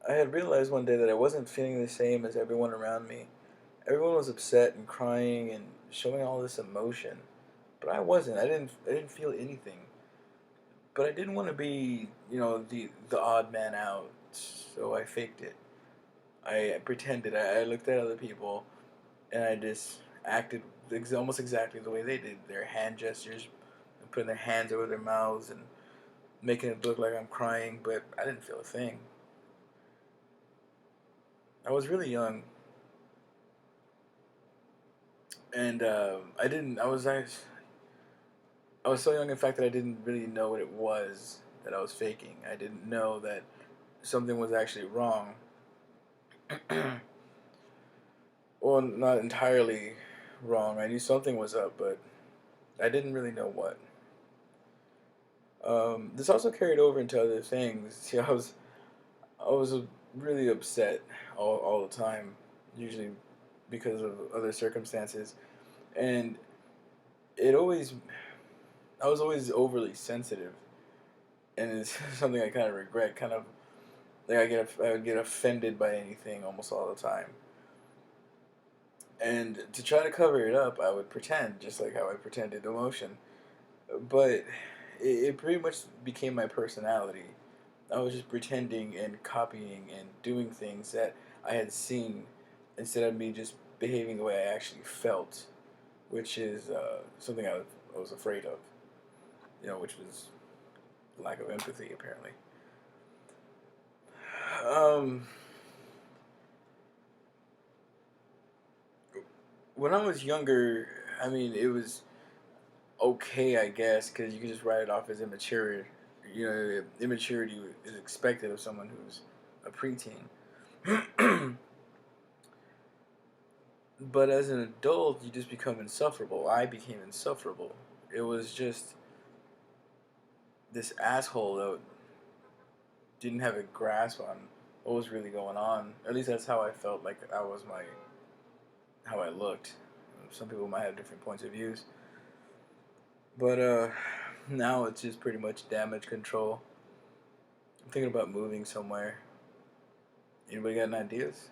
I had realized one day that I wasn't feeling the same as everyone around me. Everyone was upset and crying and showing all this emotion, but I wasn't. I didn't feel anything. But I didn't want to be, the odd man out, so I faked it. I pretended. I looked at other people and I just acted almost exactly the way they did. Their hand gestures, putting their hands over their mouths and making it look like I'm crying, but I didn't feel a thing. I was really young, and I didn't. I was so young, in fact, that I didn't really know what it was that I was faking. I didn't know that something was actually wrong. Well, not entirely wrong. I knew something was up, but I didn't really know what. This also carried over into other things. See, I was really upset all the time, usually because of other circumstances, and it always I was always overly sensitive, and it's something I kind of regret. Kind of like I would get offended by anything almost all the time, and to try to cover it up, I would pretend, just like how I pretended emotion. But it pretty much became my personality. I was just pretending and copying and doing things that I had seen instead of me just behaving the way I actually felt, which is something I was afraid of, which was lack of empathy, apparently. Um, when I was younger, I mean, it was okay, I guess, because you can just write it off as immature. Immaturity is expected of someone who's a preteen. But as an adult, you just become insufferable. I became insufferable. It was just this asshole that didn't have a grasp on what was really going on. At least that's how I felt like I was how I looked. Some people might have different points of views, but now it's just pretty much damage control. I'm thinking about moving somewhere. Anybody got any ideas?